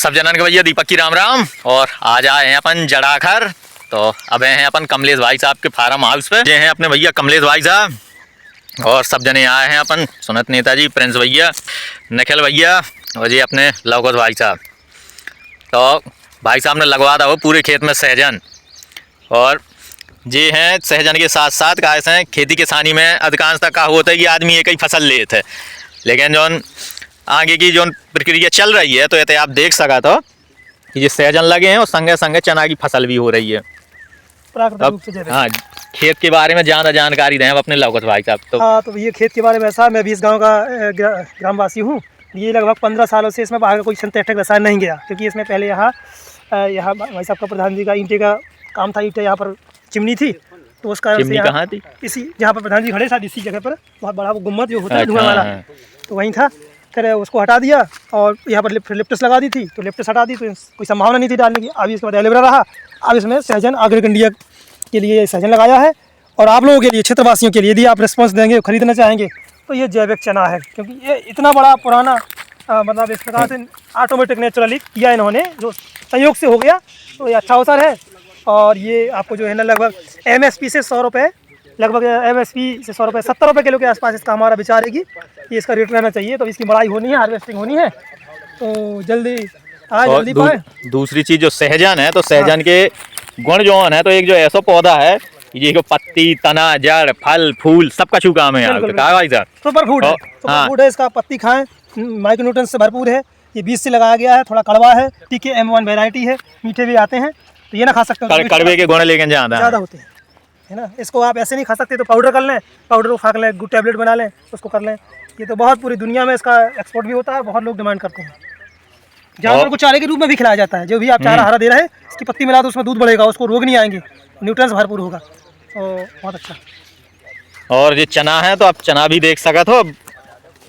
सब जनन के भैया दीपक की राम राम। और आज आए हैं अपन जड़ाखर। तो अब हैं अपन कमलेश भाई साहब के फार्म हाउस पे। ये हैं अपने भैया कमलेश भाई साहब और सब जने आए हैं अपन सुनत नेताजी, प्रिंस भैया, निखिल भैया और ये अपने लवकुश भाई साहब। तो भाई साहब ने लगवा था वो पूरे खेत में सहजन। और ये हैं सहजन के साथ साथ कैसे हैं खेती किसानी में अधिकांशतः का होता है कि आदमी एक ही फसल लेते है, लेकिन जो आगे की जो प्रक्रिया चल रही है तो ये आप देख सका था कि ये सहजन लगे हैं और संगे संगे चना की फसल भी हो रही है। हाँ, खेत के बारे में ज़्यादा जानकारी दें अपने लवकुश भाई साहब। तो हाँ, तो ये खेत के बारे में ऐसा, मैं भी इस गांव का ग्रामवासी हूँ। ये लगभग 15 सालों से इसमें बाहर का कोई सिंथेटिक रसायन नहीं गया, क्योंकि इसमें पहले यहाँ भाई साहब का प्रधान जी का ईंटे का काम था। ईंटे यहाँ पर चिमनी थी, तो उस कारण से कहाँ थी? इसी जहाँ पर प्रधान जी खड़े शायद इसी जगह पर बहुत बड़ा वो गुम्बद जो होता है धुआं वाला, तो वहीं था। फिर उसको हटा दिया और यहाँ पर लिप्टस लगा दी थी, तो लिप्टस हटा दी तो कोई संभावना नहीं थी डालने की। अभी इसके बाद एलोवेरा रहा। अब इसमें सहजन अग्रगंडीय के लिए सहजन लगाया है। और आप लोगों के लिए, क्षेत्रवासियों के लिए, यदि आप रिस्पॉन्स देंगे, खरीदना चाहेंगे, तो ये जैविक चना है। क्योंकि ये इतना बड़ा पुराना मतलब इस प्रकार से ऑटोमेटिक नेचुरली किया इन्होंने, जो संयोग से हो गया, तो ये अच्छा अवसर है। और ये आपको जो है ना लगभग MSP से 100 रुपये, लगभग MSP से 100 रुपये 70 रुपये किलो के आसपास इसका हमारा विचार है कि ये इसका रेट रहना चाहिए। तो इसकी बढ़ाई होनी है, हार्वेस्टिंग होनी है, तो जल्दी जल्दी पाएँ। दूसरी चीज़ जो सहजन है, तो सहजन के गुण जो है, तो एक जो ऐसा पौधा है ये को पत्ती, तना, जड़, फल, फूल सब का काम है। सुपर फूड है, सुपर फूड है। इसका पत्ती खाएं, माइक्रोन्यूट्रिएंट्स से भरपूर है। ये बीज से लगाया गया है, थोड़ा कड़वा है, TK M1 वैरायटी है, मीठे भी आते हैं, तो ये ना खा सकते हो। कड़वे के गुण लेकिन ज़्यादा होते हैं, है ना। इसको आप ऐसे नहीं खा सकते, तो पाउडर कर लें, पाउडर को खा लें, गुड टैबलेट बना लें, उसको कर लें। ये तो बहुत पूरी दुनिया में इसका एक्सपोर्ट भी होता है, बहुत लोग डिमांड करते हैं। जानवर को चारे के रूप में भी खिलाया जाता है। जो भी आप चारा हरा दे रहे हैं, इसकी पत्ती मिला दो, उसमें दूध बढ़ेगा, उसको रोग नहीं आएंगे, न्यूट्रिएंट्स भरपूर होगा, तो बहुत अच्छा। और ये चना है, तो आप चना भी देख सकते हो।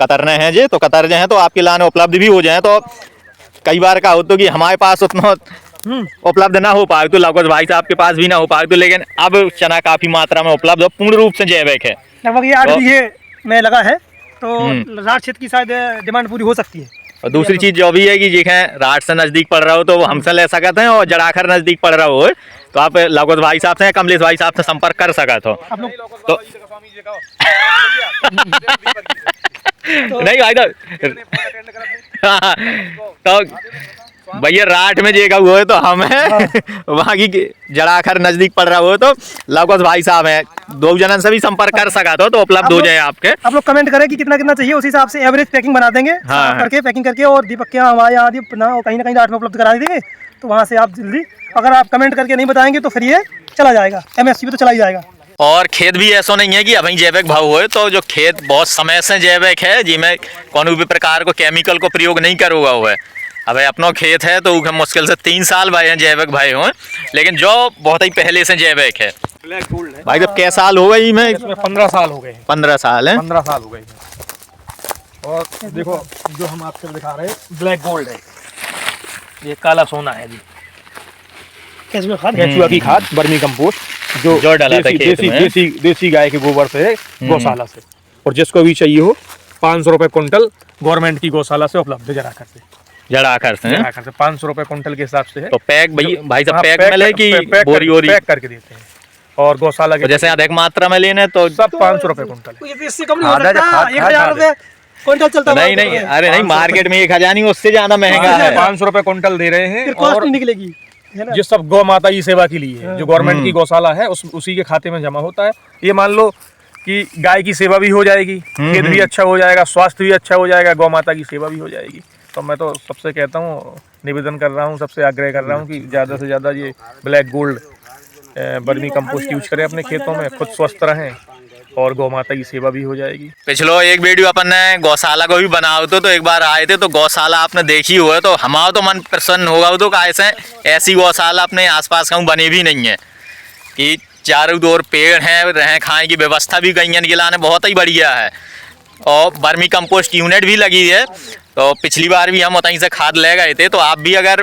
कतरने हैं जे, तो कतर जो हैं तो आपके लाने उपलब्ध भी हो जाए। तो कई बार का होता कि हमारे पास उतना उपलब्ध ना हो पाए, तो लवकुश भाई साहब के पास भी ना हो पाए, तो लेकिन अब चना काफी मात्रा में उपलब्ध हो, पूर्ण रूप से जैविक है। लगभग ये 8 बीघे में लगा है, तो राठ क्षेत्र की शायद डिमांड पूरी हो सकती है। और दूसरी चीज जो भी है कि देखें राठ से नजदीक पड़ रहा हो तो हमसे ले सकते हैं, और जड़ाखर नजदीक पड़ रहा हो तो आप लवकुश भाई साहब से, कमलेश भाई साहब से संपर्क कर सकते हो। तो नहीं भाई तो भैया राठ में जेगा हुआ है तो हम है, वहाँ की जड़ाखर नजदीक पड़ रहा हो तो लवकुश भाई साहब हैं, 2 जनन से भी संपर्क कर सका तो उपलब्ध हो जाए आपके। आप लोग कमेंट करें कि कितना कितना चाहिए, उस हिसाब से एवरेज पैकिंग बना देंगे। हाँ, करके पैकिंग करके, और दीपक के हमारे यहाँ कहीं ना कहीं राठ में उपलब्ध करा देंगे, तो वहाँ से आप जल्दी, अगर आप कमेंट करके नहीं बताएंगे तो फिर ये चला जाएगा, MSP पे तो चला ही जाएगा। और खेत भी ऐसा नहीं है कि अभी जैविक भाव हो, तो जो खेत बहुत समय से जैविक है, जिसमें कोनो भी प्रकार को केमिकल को प्रयोग नहीं करोगा हुआ है। अब अपना खेत है तो मुश्किल से 3 साल भाई हैं जैविक भाई हुए, लेकिन जो बहुत ही पहले से जैविक है। भाई जब कैसा साल हो गई में? 15 साल हो गए। 15 साल है, 15 साल हो गए। और देखो जो हम आपको दिखा रहे हैं ब्लैक गोल्ड है, ये काला सोना है जी। केचुआ खाद, केचुआ की खाद, वर्मी कंपोस्ट जो डाला था खेत में, देसी गाय के गोबर से, गौशाला से। और जिसको भी चाहिए हो 500 रुपये कुंटल गवर्नमेंट की गौशाला से उपलब्ध है। जड़ाखर से 500 रुपये कुंटल के हिसाब से है। तो पैक भाई साहब पैक में ले कि बोरी पैक करके देते हैं। और गौशाला के जैसे अधिक मात्रा में लेने तो सब 500 रुपये कुंटल। इससे कम नहीं हो सकता, 1000 रुपये क्विंटल चलता है। नहीं, अरे नहीं, मार्केट में 1000 नहीं, उससे ज्यादा महंगा है। 500 रुपये कुंटल दे रहे हैं, और निकलेगी जो सब गौ माता की सेवा के लिए है, जो गवर्नमेंट की गौशाला है उसी के खाते में जमा होता है। ये मान लो कि गाय की सेवा भी हो जाएगी, खेत भी अच्छा हो जाएगा, स्वास्थ्य भी अच्छा हो जाएगा, गौ माता की सेवा भी हो जाएगी। तो मैं तो सबसे कहता हूँ, निवेदन कर रहा हूँ, सबसे आग्रह कर रहा हूँ कि ज़्यादा से ज़्यादा ये black gold vermi compost use करें अपने खेतों में, खुद स्वस्थ रहें और गौ माता की सेवा भी हो जाएगी। पिछलो एक वीडियो अपन ने गौशाला को भी बनाओ तो एक बार आए थे, तो गौशाला आपने देखी हुआ, तो हमारा तो मन प्रसन्न होगा। तो कैसे ऐसी गौशाला अपने आसपास कहूँ बनी भी नहीं है कि चारों ओर पेड़ हैं, रह खाने की व्यवस्था भी गैयन गिलाने बहुत ही बढ़िया है, और वर्मी कंपोस्ट यूनिट भी लगी है। तो पिछली बार भी हम वहीं से खाद ले गए थे, तो आप भी अगर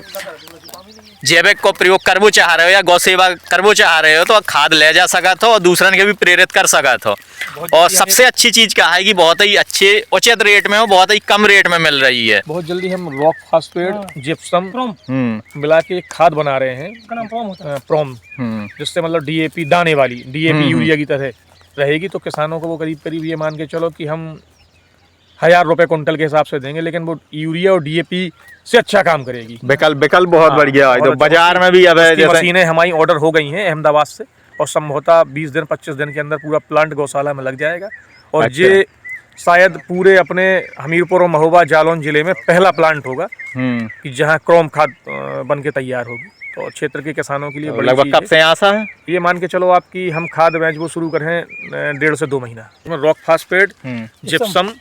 जैविक को प्रयोग करबो चाह रहे हो या गौ सेवा करबो चाह रहे हो तो खाद ले जा सका थो और दूसरन के भी प्रेरित कर सका थो। और सबसे अच्छी चीज क्या है कि बहुत ही अच्छे उचित रेट में हो, बहुत ही कम रेट में मिल रही है। बहुत जल्दी हम रॉक फास्फेट जिप्सम मिला के एक खाद बना रहे हैं, प्रोम होता है। प्रोम, जिससे मतलब डीएपी दाने वाली डीएपी यूरिया की तरह रहेगी। तो किसानों को वो करीब करीब ये मान के चलो कि हम 1000 रुपए कुंटल के हिसाब से देंगे, लेकिन वो यूरिया और डीएपी से अच्छा काम करेगी। विकल्प बहुत बढ़िया है। तो बाजार में भी अब मशीनें हमारी ऑर्डर हो गई हैं अहमदाबाद से और संभवतः 20 दिन 25 दिन के अंदर पूरा प्लांट गौशाला में लग जाएगा। और अच्छा। ये शायद पूरे अपने हमीरपुर और महोबा जालौन जिले में पहला प्लांट होगा कि जहां क्रोम खाद बन के तैयार होगी। तो क्षेत्र के किसानों के लिए लगभग कब से आशा है? ये मान के चलो आपकी हम खाद बैच वो शुरू कर हैं 1.5 से 2 महीना। रॉक फास्फेट, जिप्सम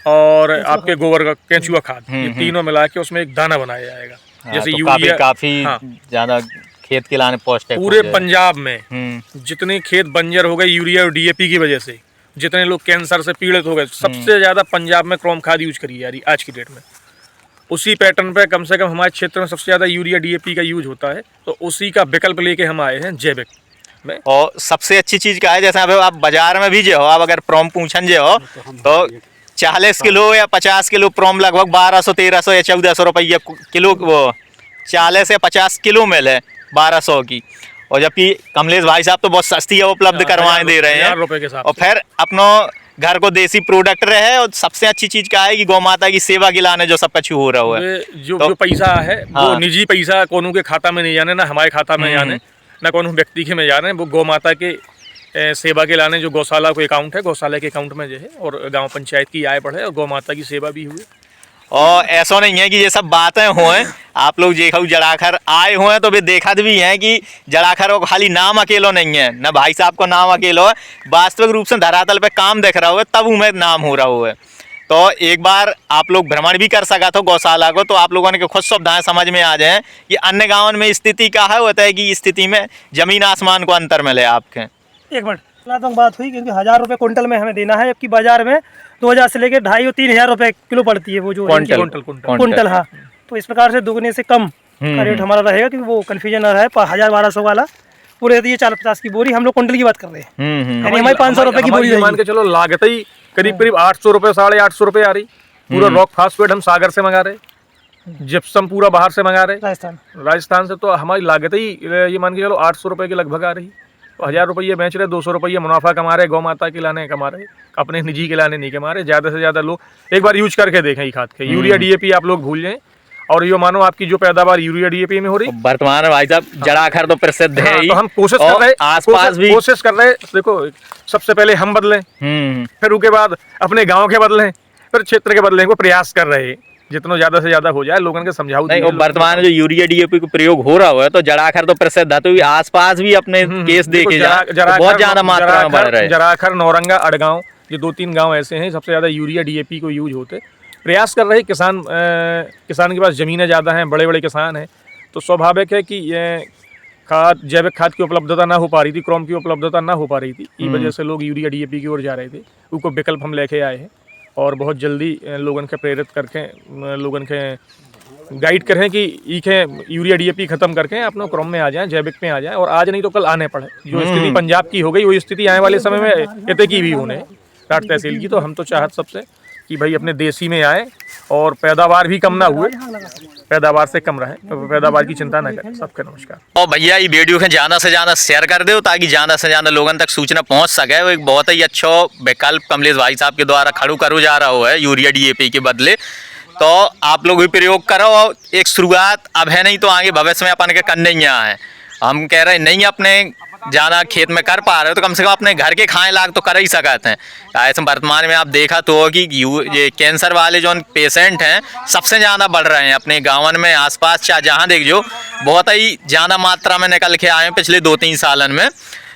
और आपके गोबर का केंचुआ खाद, ये तीनों मिला के उसमें एक दाना बनाया जाएगा। जैसे तो यूरिया काफी ज्यादा खेत के लाने पौष्टिक पूरे पंजाब में जितने खेत बंजर हो गए यूरिया और डीएपी की वजह से, जितने लोग कैंसर से पीड़ित हो गए, सबसे ज्यादा पंजाब में क्रोम खाद यूज करी जा रही आज की डेट में। उसी पैटर्न पे कम से कम हमारे क्षेत्र में सबसे ज्यादा यूरिया डीएपी का यूज होता है। तो उसी का विकल्प लेके हम आए हैं जैविक में। और सबसे अच्छी चीज क्या है, जैसे अब आप बाजार में भी जो हो, आप अगर प्रोम पूछन जो हो तो 40 किलो या 50 किलो प्रोम लगभग 1200 1300 या 1400 रुपये किलो, वो 40 या 50 किलो मिल है 1200 की। और जबकि कमलेश भाई साहब तो बहुत सस्ती है उपलब्ध करवाए दे रहे हैं। और फिर अपनो घर को देसी प्रोडक्ट रहे। और सबसे अच्छी चीज क्या है कि गौ माता की सेवा के लाने जो सब कुछ हो रहा है। जो पैसा है वो निजी पैसा कोनो के खाता में नहीं जाने, ना हमारे खाता में जाने, ना कोनो व्यक्ति के में जाने। वो गौ माता के सेवा के लाने जो गौशाला को अकाउंट है, गौशाला के अकाउंट में जो है, और गांव पंचायत की आय बढ़े और गौ माता की सेवा भी हुई। और ऐसा नहीं है कि ये सब बातें हुए, आप लोग देखो जड़ाखर आए हुए हैं तो वे देखा भी हैं कि जड़ाखर को खाली नाम अकेलो नहीं है, ना भाई साहब को नाम अकेलो है, वास्तविक रूप से धरातल पे काम देख रहा हुआ तब उन्हें नाम हो रहा है। तो एक बार आप लोग भ्रमण भी कर सका तो गौशाला को, तो आप लोगों ने खुद सुविधाएं समझ में आ जाए कि अन्य गाँव में स्थिति क्या है। होता है कि स्थिति में जमीन आसमान को अंतर मिले आपके। एक मिनट बात हुई, क्योंकि 1000 रुपए कुंटल में हमें देना है, जबकि बाजार में 2000 से लेकर 2500 और 3000 रुपए किलो पड़ती है वो जो कुंटल। हाँ, तो इस प्रकार से दुगने से कम का रेट हमारा रहेगा, क्योंकि वो कन्फ्यूजन ना रहे। 1000-1200 वाला पूरे 450 की बोरी, हम लोग कुंटल की बात कर रहे हैं, यानी हमारी 500 रुपए की बोरी मान के चलो लागत ही करीब करीब 800 रुपए 850 रुपए आ रही। पूरा रॉक फास्फेट हम सागर से मंगा रहे, जिप्सम पूरा बाहर से मंगा रहे राजस्थान से। तो हमारी लागत ही ये मान के चलो 800 रुपए के लगभग आ रही। तो 1000 रुपये बेच रहे, 200 रुपये मुनाफा कमा रहे, गौ माता के लाने कमा रहे, अपने निजी के लाने नहीं कमा रहे। ज़्यादा से ज़्यादा लोग एक बार यूज करके देखें ये खाद के। यूरिया डीएपी आप लोग भूल जाएं और ये मानो आपकी जो पैदावार यूरिया डीएपी में हो रही वर्तमान भाई साहब जड़ाखर तो प्रसिद्ध है ही। तो हम कोशिश कर रहे, आसपास भी कोशिश कर रहे। देखो, सबसे पहले हम बदलें, फिर उसके बाद अपने गाँव के बदलें, फिर क्षेत्र के बदलने को प्रयास कर रहे हैं। जितना ज्यादा से ज्यादा हो जाए लोगों के समझाओ। नहीं, वर्तमान जो यूरिया डीएपी को प्रयोग हो रहा है तो जड़ाखर तो प्रसिद्ध है, तो आसपास भी अपने केस देखे जाए बहुत ज्यादा मात्रा में बढ़ रहे हैं। जड़ाखर, नौरंगा, अड़गांव, ये 2-3 गांव ऐसे हैं सबसे ज्यादा यूरिया डीएपी को यूज होते। प्रयास कर रहे किसान के पास जमीनें ज्यादा हैं, बड़े बड़े किसान हैं, तो स्वाभाविक है कि खाद, जैविक खाद की उपलब्धता ना हो पा रही थी, क्रोम की उपलब्धता ना हो पा रही थी। इस वजह से लोग यूरिया डीएपी की ओर जा रहे थे। उनको विकल्प हम लेके आए हैं और बहुत जल्दी लोगन के प्रेरित करके, लोगन के गाइड करें कि इखे यूरिया डीएपी खत्म करके अपने क्रॉप में आ जाएं, जैविक में आ जाएं। और आज नहीं तो कल आने पड़े। जो स्थिति पंजाब की हो गई वो स्थिति आने वाले समय में इतने की भी होने राट तहसील की। तो हम तो चाहत सबसे कि भाई अपने देसी में आए और पैदावार भी कम ना हुए, पैदावार से कम रहे, तो पैदावार की चिंता न करें। सबका नमस्कार। और भैया ये वीडियो को ज़्यादा से ज़्यादा शेयर कर दो ताकि ज़्यादा से ज़्यादा लोगों तक सूचना पहुंच सके। वो एक बहुत ही अच्छा विकल्प कमलेश भाई साहब के द्वारा खड़ू करू जा रहा है यूरिया डीएपी के बदले। तो आप लोग भी प्रयोग करो और एक शुरुआत अब है, नहीं तो आगे भविष्य में अपन के करने ही है। हम कह रहे नहीं अपने ज़्यादा खेत में कर पा रहे हो तो कम से कम अपने घर के खाए लाग तो कर ही सकते हैं। ऐसे वर्तमान में आप देखा तो कि ये कैंसर वाले जो पेशेंट हैं सबसे ज़्यादा बढ़ रहे हैं अपने गाँव में, आसपास चाहे जहाँ देख जो बहुत ही ज़्यादा मात्रा में निकल के आए हैं पिछले 2-3 सालन में।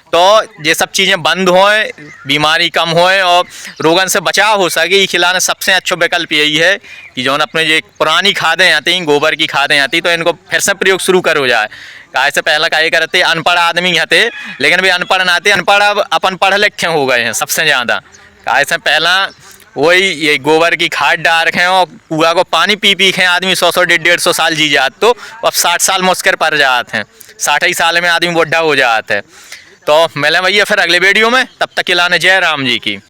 तो ये सब चीज़ें बंद होएं, बीमारी कम होए और रोगन से बचाव हो सके, ये खिलाने सबसे अच्छा विकल्प यही है कि जो अपने ये पुरानी खादें आती हैं, गोबर की खादें आती, तो इनको फिर से प्रयोग शुरू करो जाए। ऐसे पहला क्या करते अनपढ़ आदमी हते, लेकिन भी अनपढ़ नाते अनपढ़ अब अपन पढ़ लिखे हो गए हैं सबसे ज़्यादा। ऐसे पहला वही ये गोबर की खाद डाल रखे हैं और कुआ को पानी पी पी के आदमी 100 150 साल जी जात, तो अब 60 साल मुश्किल पड़ जाते हैं, 60 ही साल में आदमी बुढ़ा हो जाता है। तो मिले भैया फिर अगले वीडियो में, तब तक के लाने जय राम जी की।